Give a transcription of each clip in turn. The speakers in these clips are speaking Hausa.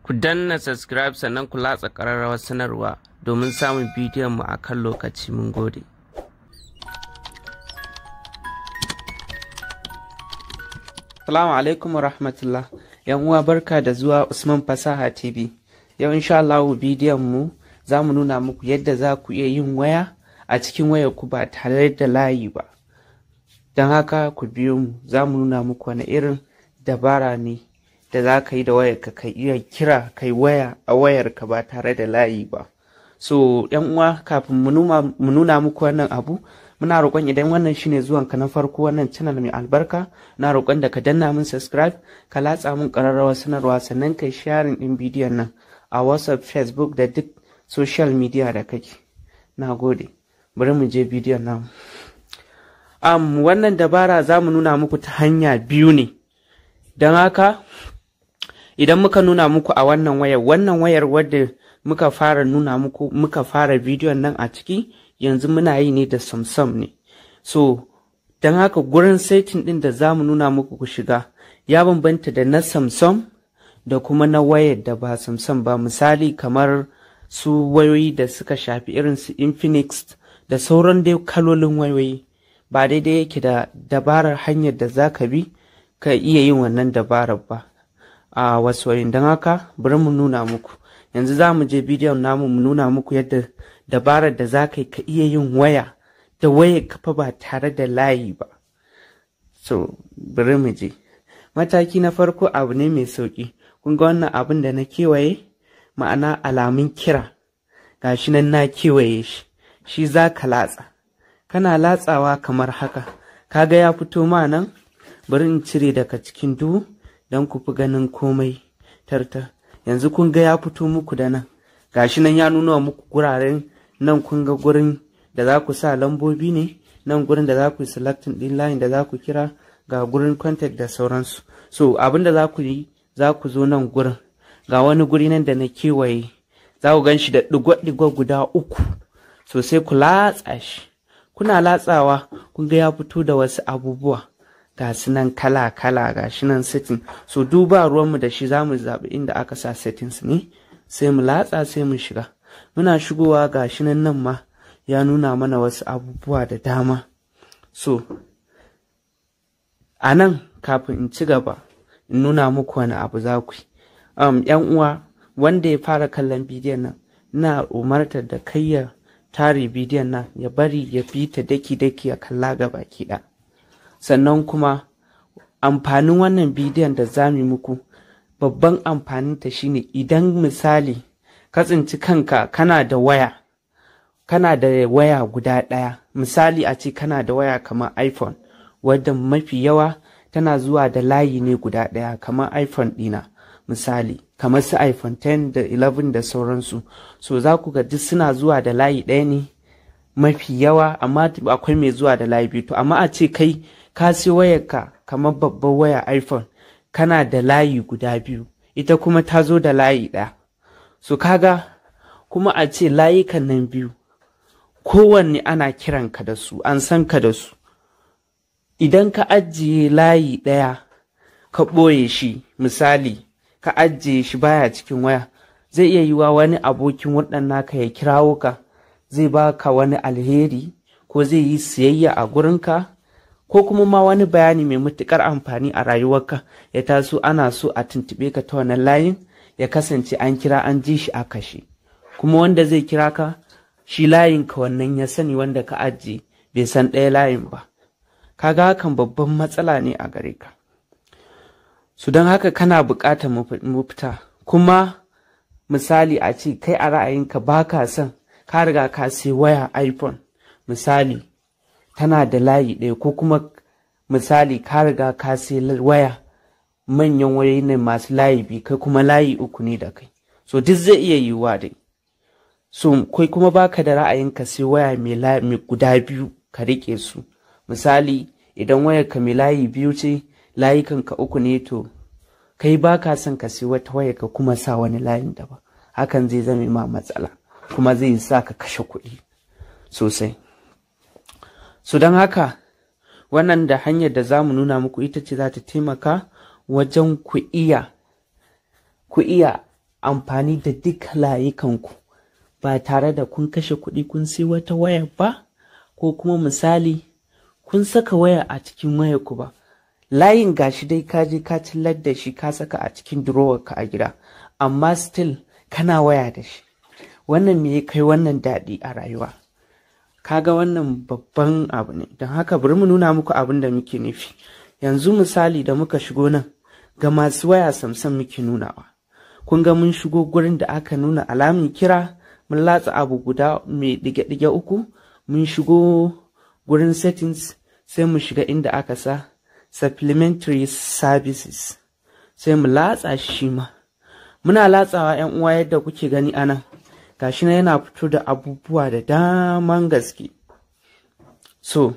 Ku danna subscribe sannan ku latsa ƙararrawar sanarwa domin samun bidiyon mu akan lokaci. Mun gode. Assalamu alaikum wa rahmatullah. Yan uwa barka da zuwa Usman Fasaha TV. Yau insha Allah bidiyon mu za mu nuna muku yadda za ku iya yin waya a cikin wayar ku ba tare da layi ba. Don haka ku biyo mu, za mu nuna muku wani irin dabara ne da za ka yi da wayarka ka iya kira kai waya a wayarka ba tare da layi ba. So yan uwa, kafin mu nuna muku wannan abu, muna roƙon idan wannan shine zuwanka na farko wannan channel mai albarka, na roƙon da ka danna min subscribe, ka latsa min ƙararrawar sanarwa, sannan kai sharing din bidiyon nan a WhatsApp, Facebook da duk social media da kake. Na gode. Bari mu je bidiyon nan. Wannan dabara za mu nuna muku ta hanya biyu ne. Don haka idan muka nuna muku a wannan wayar wadda muka fara nuna muku, muka fara bidiyon nan a ciki, yanzu muna yi ne da Samsung ne. So don haka gurin setting din da za mu nuna muku ku shiga ya bambanta da na Samsung da kuma na wayar da ba Samsung ba. Misali kamar su wayoyi da suka shafi irin su Infinix da sauran dai kalolin wayoyi, ba daidai yake da dabarar hanyar da za ka bi ka iya yin wannan dabarar ba a wasu wayoyin. Don haka bari mu nuna muku. Yanzu za mu je bidiyon namu mu nuna muku yadda dabarar da za ka yi ka iya yin waya da wayar kafa ba tare da layi ba. So bari mu je. Mataki na farko abu ne mai sauki. Kun ga wannan abin da na kewaye, ma'ana alamun kira, gashi nan na kewaye shi za ka latsa. Kana latsawa kamar haka, kaga ya fito ma nan. Bari in cire daga cikin duhu don ku fi ganin komai tartar. Yanzu kun ga ya fito muku da nan, gashi nan ya nuna muku guraren nan. Kun ga gurin da za ku sa lambobi ne, nan gurin da za ku yi selecting din line da za ku kira, ga gurin contact da sauransu. So abin da za ku yi, za ku zo nan gurin, ga wani guri nan da na kewaye, za ku gan shi da ɗigo-ɗigo guda 3. So sai ku latsa shi. Kuna latsawa kun ga ya fito da wasu abubuwa, ga su nan kala-kala, ga shi nan setting. So duba ruwanmu da shi, za mu zaɓi inda aka sa settings ne, sai mu latsa sai mu shiga. Muna shigowa ga shi nan ma ya nuna mana wasu abubuwa da dama. So a nan kafin in ci gaba in nuna muku wani abu za ku yi. Yan uwa, wanda ya fara kallon bidiyon nan, ina umartar da kai ya tare bidiyon nan, ya bari ya bi ta daki-daki ya kalla gaba ɗaya. Sannan kuma amfanin wannan bidiyon da za mu yi muku, babban amfaninta shine idan misali ka tsinci kanka kana da waya guda ɗaya. Misali a ce kana da waya kamar iPhone wadda mafi yawa tana zuwa da layi ne guda ɗaya, kamar iPhone ɗina misali, kamar su iPhone 10 da 11 da sauransu. So za ku ga duk suna zuwa da layi ɗaya ne mafi yawa, amma akwai mai zuwa da layi biyu. To amma a ce kai ka sai wayarka kamar babbar waya iPhone, kana da layi guda biyu, ita kuma ta zo da layi ɗaya. So kaga kuma a ce layukan nan biyu kowanne ana kiranka da su, an san ka da su. Idan ka ajiye layi ɗaya ka ɓoye shi, misali ka ajiye shi baya cikin waya, zai iya yiwa wani abokin waɗannaka ya kirawo ka, zai baka wani alheri ko zai yi siyayya a gurinka, ko kuma ma wani bayani mai matuƙar amfani a rayuwarka ya taso, ana so a tuntuɓe ka ta wannan layin, ya kasance an kira an ji shi a kashe. Kuma wanda zai kira ka shi layinka wannan ya sani, wanda ka ajiye bai san ɗaya layin ba. Kaga hakan babban matsala ne a gare ka. Su don haka kana buƙatar mafita. Kuma misali a ce kai a ra'ayinka ba ka son, ka riga ka sai waya iPhone misali tana da layi ɗaya, ko kuma misali ka riga ka sai waya manyan wayoyi ne masu layi biyu, kai kuma layi 3 ne da kai. So duk zai iya yiwuwa dai. So kai kuma baka da ra'ayin ka sai waya mai guda biyu ka rike su. Misali idan wayar ka mai layi 2 ce, layukan ka 3 ne, to kai baka son ka sai wata waya ka kuma sa wani layin daban. Hakan zai zame ma matsala, kuma zai sa ka kashe kuɗi sosai. So don haka wannan da hanyar da za mu nuna muku ita ce za ta taimaka wajen ku iya amfani da duk layukanku ba tare da kun kashe kuɗi kun sai wata waya ba, ko kuma misali kun saka waya a cikin wayarku ba. Layin gashi dai ka je ka cillar da shi ka saka a cikin drawer ka a gida, amma still kana waya da shi. Wannan me ya kai wannan daɗi a rayuwa? Kaga wannan babban abu ne. Don haka bari mu nuna muku abin da muke nufi. Yanzu misali da muka shigo nan, ga masu waya Samsung muke nunawa. Kun ga mun shigo gurin da aka nuna alamun kira, mun latsa abu guda mai dige-dige uku, mun shigo gurin settings, sai mu shiga inda aka sa supplementary services, sai mu latsa shi ma. Muna latsawa ‘yan uwa yadda kuke gani anan, gashi na yana fito da abubuwa da daman gaske. So,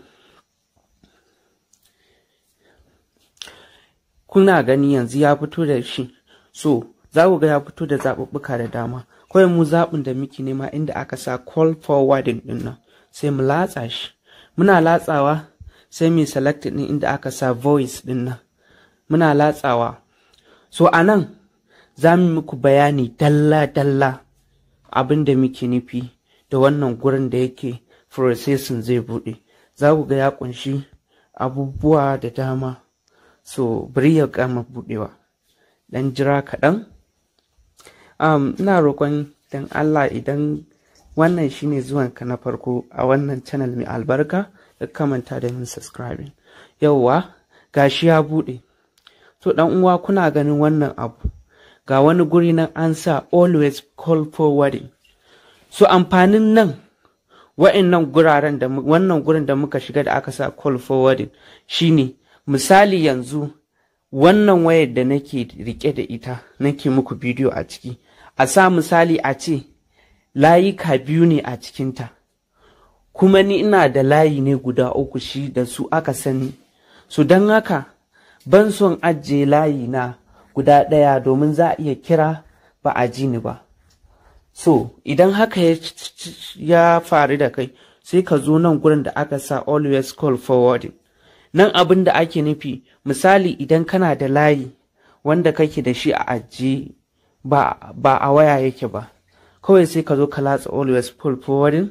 kuna gani yanzu ya fito da shi. So, za ku ga ya fito da zaɓuɓɓuka da dama. Kawai mu zaɓin da muke nema inda aka sa call forwarding ɗin nan, sai mu latsa shi. Muna latsawa sai mu select ɗin inda aka sa voice ɗin nan. Muna latsawa. So, a nan za mu muku bayani dalla-dalla abin da muke nufi da wannan gurin da yake processing zai buɗe. Za ku ga ya ƙunshi abubuwa da dama. So, bari ya gama buɗewa. Dan jira kaɗan. Ina roƙon dan Allah idan wannan shine zuwanka na farko a wannan channel mai albarka, da kamanta da min subscribing. Yauwa, gashi ya buɗe. To dan uwa kuna ganin wannan abu. Ga wani guri nan an sa always call forwarding. So amfanin nan wa'annan guraren da wannan gurin da muka shiga da aka sa call forwarding shine, misali yanzu wannan wayar da nake rike da ita nake muku bidiyo a ciki, a sa misali a ce layuka biyu ne a cikinta, kuma ni ina da layi ne guda uku shi da su aka sani. So don haka ban son ajiye layi na guda ɗaya domin za a iya kira ba a ji ni ba. So idan haka ya faru da kai, sai ka zo nan gurin da aka sa always call forwarding. Nan abin da ake nufi, misali idan kana da layi wanda kake da shi a ajiye ba a waya yake ba, kawai sai ka zo ka latsa always call forwarding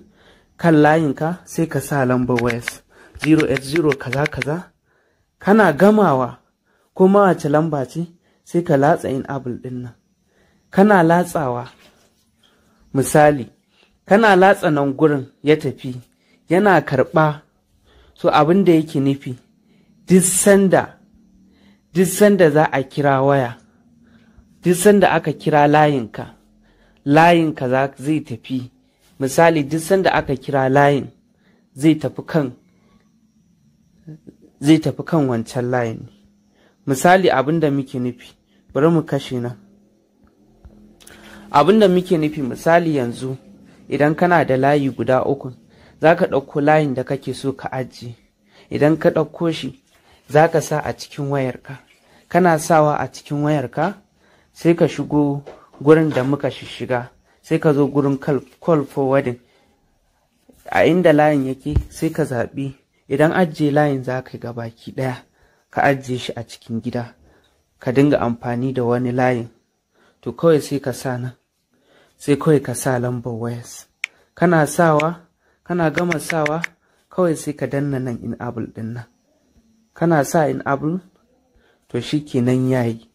kan layinka, sai ka sa lambar wayas 080 kaza kaza. Kana gamawa ko wace lamba ce, sai ka latsa enable din nan. Kana latsawa, misali kana latsa nan gurin ya tafi, yana karɓa. So abin da yake nufi, duk sanda za a kira waya, duk sanda aka kira layinka zai tafi. Misali duk sanda aka kira layin zai tafi kan wancan layin. Misali abin da muke nufi, bari mu kashe nan. Abin da muke nufi, misali yanzu idan kana da layi guda uku, za ka ɗauko layin da kake so ka ajiye. Idan ka ɗauko shi, za ka sa a cikin wayarka. Kana sawa a cikin wayarka, sai ka shigo gurin da muka shiga, sai ka zo gurin call forwarding. A inda layin yake, sai ka zaɓi, idan ajiye layin za ka yi gabaki ɗaya, ka ajiye shi a cikin gida, ka dinga amfani da wani layin. To kawai sai ka sa nan, sai kawai ka sa lambar wayas. Kana sawa, kana gama sawa, kawai sai ka danna nan enable din nan. Kana sa enable, to shikenan yayi.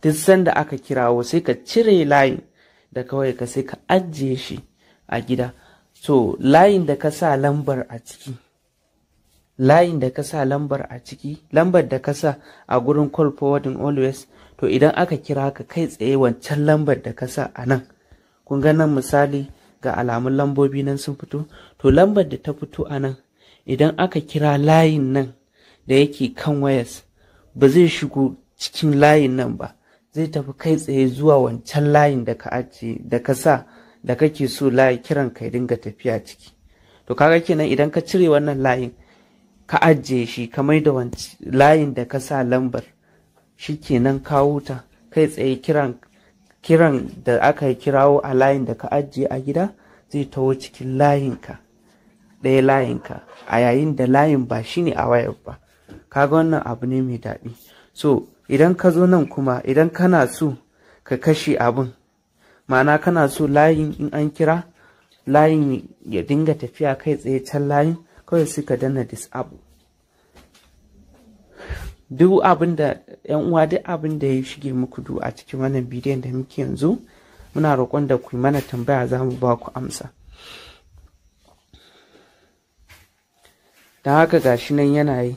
Duk sanda aka kirawo sai ka cire layin da kawai ka sai ka ajiye shi a gida. So layin da ka sa lambar a ciki, lambar da ka sa a gurin call forwarding always, to idan aka kira ka kai tsaye wancan lambar da ka sa a nan. Kun ga nan misali ga alamun lambobi nan sun fito, to lambar da ta fito a nan, idan aka kira layin nan da yake kan wayas, ba zai shigo cikin layin nan ba, zai tafi kai tsaye zuwa wancan layin da ka ajiye, da ka sa, da kake so layi kiran ka dinga tafiya ciki. To kaga kenan idan ka cire wannan layin ka ajiye shi, ka mai da layin da ka sa lambar, shikenan ka huta. Kai tsaye kiran da aka kirawo a layin da ka ajiye a gida zai taho cikin layinka, ɗaya layinka, a yayin da layin ba shine a wayar ba. Kaga wannan abu ne mai daɗi. So idan ka zo nan kuma, idan kana so ka kashe abin, ma'ana kana so layin in an kira layin ya dinga tafiya kai tsaye can layin, kawai sai ka danna disable. Duk abin da yan uwa, duk abin da ya shige muku du a cikin wannan bidiyon da muke yanzu, muna roƙon da ku mana tambaya, za mu ba ku amsa. Don haka gashi nan yana yi,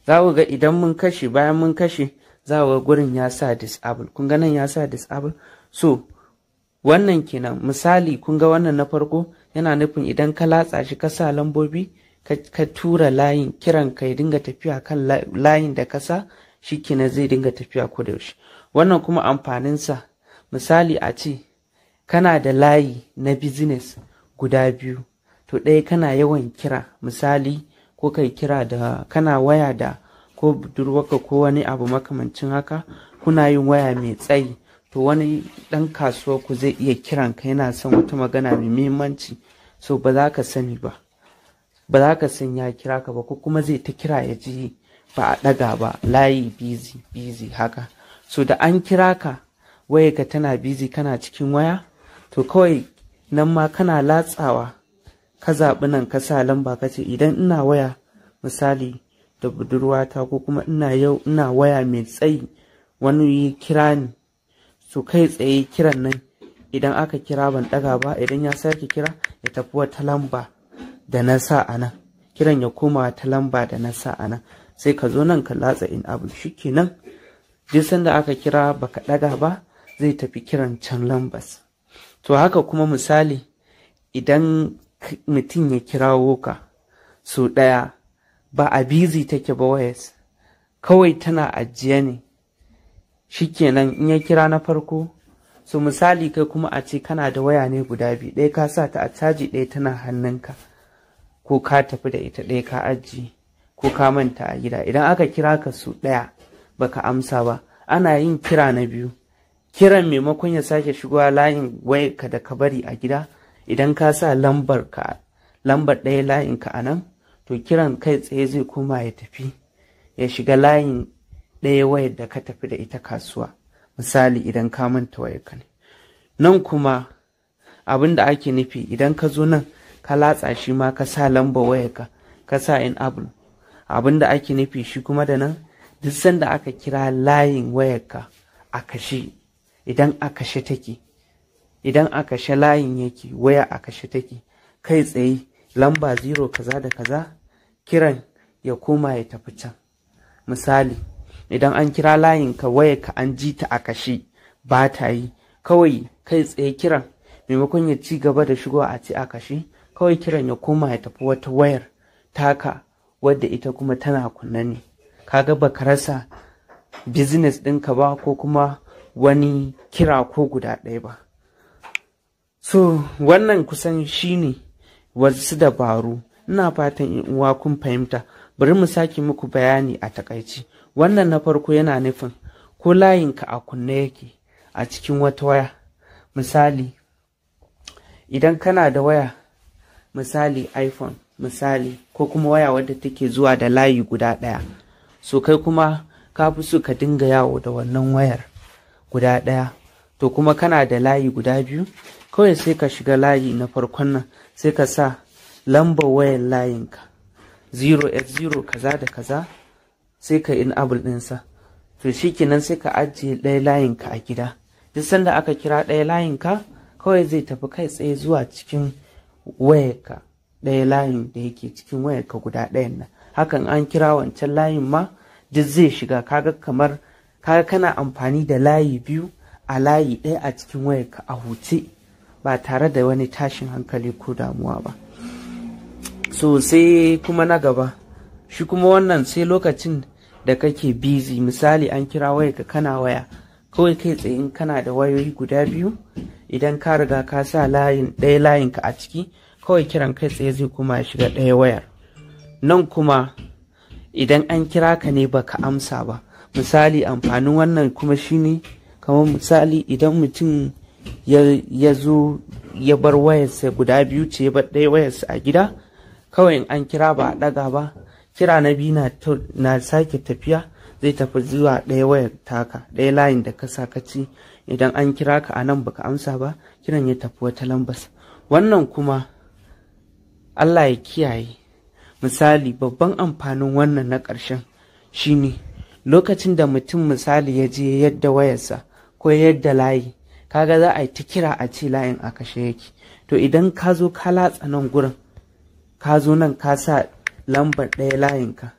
za ku ga idan mun kashe, bayan mun kashe za ku ga gurin ya sa disable. Kun ga nan ya sa disable. So wannan kenan misali, kun ga wannan na farko yana nufin idan ka latsa shi ka sa lambobi ka tura layin kiran ka ya dinga tafiya kan layin da ka sa, shi kenan zai dinga tafiya ko da yaushe. Wannan kuma amfaninsa, misali a ce kana da layi na business guda biyu, to ɗaya kana yawan kira, misali ko kai kira da kana waya da ko budurwarka ko wani abu makamancin haka, kuna yin waya mai tsayi, to wani ɗan kasuwa ku zai iya kiran ka yana son wata magana mai muhimmanci, so ba za ka sani ba, ba za ka san ya kira ka ba, ko kuma zai ta kira ya ji ba a ɗaga ba, layi busy haka. So da an kira ka wayarka tana busy, kana cikin waya, to kawai nan ma kana latsawa ka zaɓi nan ka sa lamba ka ce idan ina waya misali da budurwata, ko kuma ina waya mai tsayi wani kira ni, so kai tsaye kiran nan idan aka kira ban ɗaga ba, idan ya sake kira ya tafi wata lamba da na sa a nan, kiran ya koma ta lamba da na sa a nan, sai ka zo nan ka latsa in abu, shikenan duk sanda aka kira baka ɗaga ba zai tafi kiran can lambas. To haka kuma misali idan mutum ya kirawo ka so ɗaya, ba a busy take ba wayas, kawai tana ajiye ne, shikenan in ya kira na farko, so misali kai kuma a ce kana da waya ne guda biyu, ɗaya ka sa ta a caji, ɗaya tana hannunka, ko ka tafi da ita, ɗaya ka ajiye ko ka manta a gida. Idan aka kira ka so ɗaya baka amsa ba, ana yin kira na biyu, kiran maimakon ya sake shigowa layin wayarka da ka bari a gida, idan ka sa lambar ɗaya layin ka a nan, to kiran kai tsaye zai koma ya tafi ya shiga layin ɗaya wayar da ka tafi da ita kasuwa, misali idan ka manta wayarka ne. Nan kuma abin da ake nufi, idan ka zo nan ka latsa shi ma ka sa lambar wayarka ka sa enable, abin da ake nufi shi kuma da nan, duk sanda aka kira layin wayarka a kashe, idan a kashe take, idan a kashe layin yake, waya a kashe take, kai tsaye lamba 0 kaza da kaza, kiran ya koma ya tafi can. Misali idan an kira layin ka wayarka an ji ta a kashe ba ta yi, kawai kai tsaye kiran maimakon ya ci gaba da shigowa a ce a kashe, kawai kiran ya koma ya tafi wata wayar taka wadda ita kuma tana kunna ne. Kaga baka rasa business ɗinka ba, ko kuma wani kira ko guda ɗaya ba. So wannan kusan shine wasu dabaru, ina fatan in uwa kun fahimta. Bari mu sake muku bayani a takaici. Wannan na farko yana nufin ko layinka a kunne yake a cikin wata waya, misali idan kana da waya misali iPhone misali, ko kuma waya wadda take zuwa da layi guda ɗaya, so kai kuma ka fi so ka dinga yawo da wannan wayar guda ɗaya, to kuma kana da layi guda biyu, kawai sai ka shiga layi na farkon nan, sai ka sa lambar wayar layinka 0x0 kaza da kaza, sai ka enable ɗinsa, to shikenan sai ka ajiye ɗaya layinka a gida. Duk sanda aka kira ɗaya layinka, kawai zai tafi kai tsaye zuwa cikin wayarka, ɗaya layin da yake cikin wayarka guda ɗayan nan. Hakan an kira wancan layin ma duk zai shiga. Kaga kana amfani da layi biyu a layi ɗaya a cikin wayarka a huce, ba tare da wani tashin hankali ko damuwa ba. So sai kuma na gaba, shi kuma wannan sai lokacin da kake busy, misali an kira wayarka kana waya, kawai kai tsaye in kana da wayoyi guda biyu, idan ka riga ka sa ɗaya layinka a ciki, kawai kiran kai tsaye zai kuma shiga ɗaya wayar. Nan kuma idan an kira ka ne baka amsa ba, misali amfanin wannan kuma shine, kamar misali idan mutum ya zo ya bar wayarsa guda biyu ce, ya bar ɗaya wayarsa a gida, kawai in an kira ba a ɗaga ba, kira na biyu na sake tafiya, zai tafi zuwa ɗaya wayar taka, ɗaya layin da ka sa ka ci idan an kira ka a nan baka amsa ba kiran ya tafi wata lambas. Wannan kuma Allah ya kiyaye. Misali babban amfanin wannan na ƙarshen shine lokacin da mutum misali ya je yadda wayarsa ko yadda layi, kaga za a yi ta kira a ce layin a kashe yake. To idan ka zo ka latsa nan gurin, ka zo nan ka sa lambar ɗaya layinka,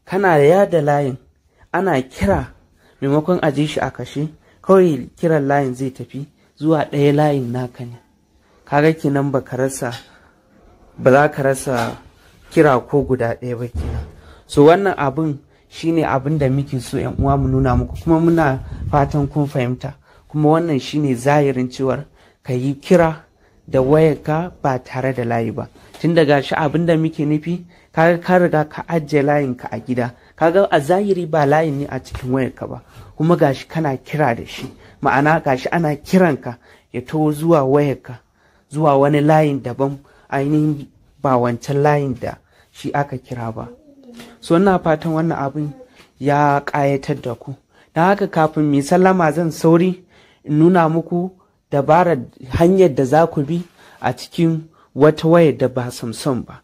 kana yada layin ana kira, maimakon a ji shi a kashe, kawai kiran layin zai tafi zuwa ɗaya layin naka ne. Kaga kenan ba za ka rasa kira ko guda ɗaya ba kenan. So wannan abin shine abin da muke so yan uwa mu nuna muku, kuma muna fatan kun fahimta. Kuma wannan shine zahirin cewar ka yi kira da wayarka ba tare da layi ba. Tun daga shi abin da muke nufi, kaga ka riga ka ajiye layinka a gida, kaga a zahiri ba layin ne a cikin wayarka ba, kuma gashi kana kira da shi, ma'ana gashi ana kiranka ya taho zuwa wayarka, zuwa wani layin daban, ainihin ba wancan layin da shi aka kira ba. So ina fatan wannan abin ya ƙayatar da ku. Don haka kafin mai sallama zan sauri in nuna muku dabarar hanyar da za ku bi a cikin wata wayar da ba Samsung ba.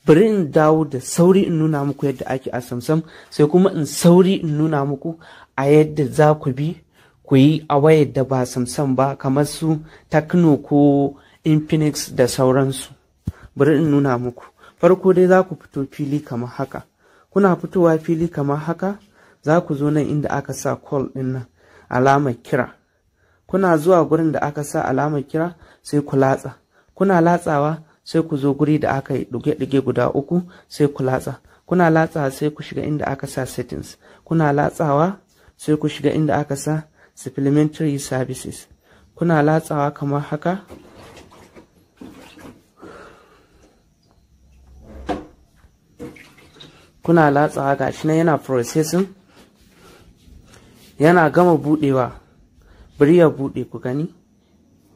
Bari in dawo da sauri in nuna muku yadda ake a Samsung, sai kuma in sauri in nuna muku a yadda za ku bi ku yi a wayar da ba Samsung ba, kamar su Tecno ko Infinix da sauransu. Bari in nuna muku. Farko dai za ku fito fili kamar haka. Kuna fitowa fili kamar haka, za ku zo nan inda aka sa call din nan, alamar kira. Kuna zuwa gurin da aka sa alamar kira sai ku latsa. Kuna latsawa sai ku zo guri da aka yi ɗige-ɗige guda uku sai ku latsa. Kuna latsawa sai ku shiga inda aka sa settings. Kuna latsawa sai ku shiga inda aka sa supplementary services. Kuna latsawa kamar haka. Kuna latsawa gashi nan yana processing, yana gama budewa, bari ya bude ku gani,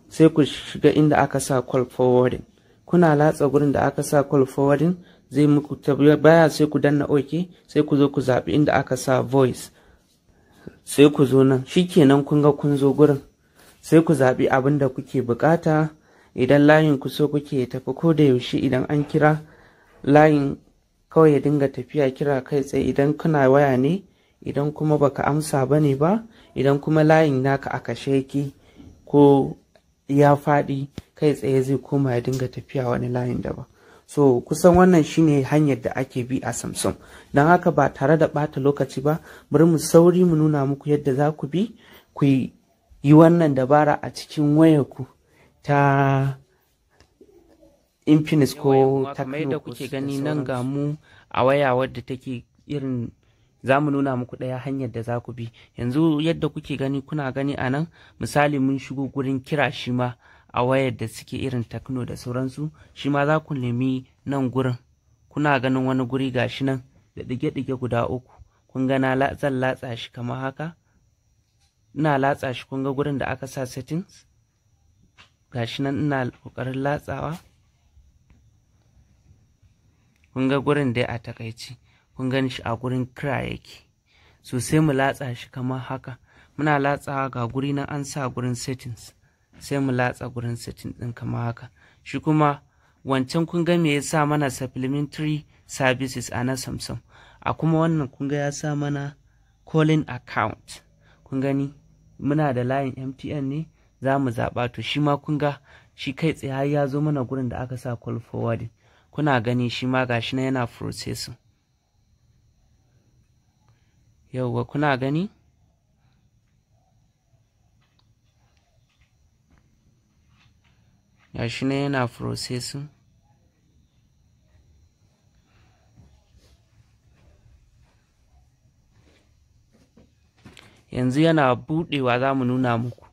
sai ku shiga inda aka sa call forwarding. Kuna latsa gurin da aka sa call forwarding, zai muku baya, sai ku danna OK, sai ku zo ku zaɓi inda aka sa voice, sai ku zo nan. Shikenan kun ga kun zo gurin, sai ku zaɓi abin da kuke bukata. Idan layin ku so kuke tafi ko da yaushe, idan an kira layin kawai ya dinga tafiya kira kai tsaye idan kuna waya ne, idan kuma baka amsa bane ba, idan kuma layin naka a kashe yake ko ya faɗi, kai tsaye zai koma ya dinga tafiya wani layin daban. So kusan wannan shine hanyar da ake bi a Samsung. Don haka ba tare da ɓata lokaci ba, bari mu sauri mu nuna muku yadda za ku bi ku yi wannan dabara a cikin wayarku ta Infinix ko Tecno. Da kuke gani nan ga mu a waya wadda take irin, za mu nuna muku ɗaya hanyar da za ku bi. Yanzu yadda kuke gani, kuna gani a nan misali mun shigo gurin kira, shi ma a wayar da suke irin Tecno da sauransu, shi ma za ku nemi nan gurin. Kuna ganin wani guri gashi nan da ɗige-ɗige guda uku, kun ga zan latsa shi kamar haka. Ina latsa shi, kun ga gurin da aka sa settings, gashi nan ina ƙoƙarin latsawa. Kun ga gurin dai a takaici, kun gani shi a gurin kira yake. So sai mu latsa shi kamar haka. Muna latsawa ga guri nan an sa gurin settings, sai mu latsa gurin settings din kamar haka. Shi kuma wancan kun ga me ya sa mana supplementary services a na Samsung, a kuma wannan kun ga ya sa mana calling account. Kun gani muna da layin MTN ne, za mu zaɓa. To shi ma kun ga shi kai tsaye har ya zo mana gurin da aka sa call forwarding. Kuna gani shi ma gashi na yana processing. Yauwa kuna gani? Gashi na yana processing. Yanzu yana buɗewa, za mu nuna muku.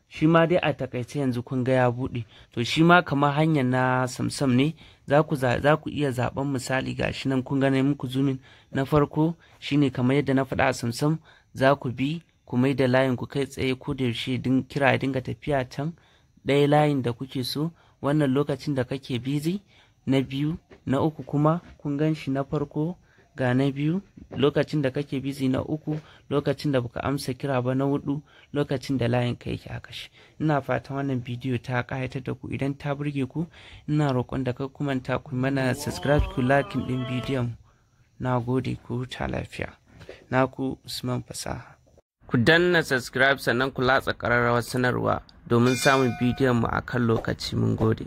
Shi ma dai a takaice yanzu kun ga ya buɗe. To shi ma kamar hanyar na Samsung ne, za ku iya zaɓen misali gashi nan kun gane muku zoomin. Na farko shine kamar yadda na faɗa a Samsung, za ku bi ku mai da layin ku kai tsaye ko da yaushe kira ya dinga tafiya can ɗaya layin da kuke so, wannan lokacin da kake busy. Na biyu, na uku kuma kun gan shi na farko ga na biyu, lokacin da kake busy na uku, lokacin da baka amsa kira ba na hudu, lokacin da layin ka yake a kashe. Ina fatan wannan bidiyo ta kayatar da ku. Idan ta burge ku, ina roƙon da ka kumanta ku mana subscribe ku like din bidiyon. Na gode, ku huta lafiya. Naku Usman Fasaha. Ku danna subscribe sannan ku latsa ƙararrawar sanarwa domin samun bidiyon mu a kan lokaci. Mun gode.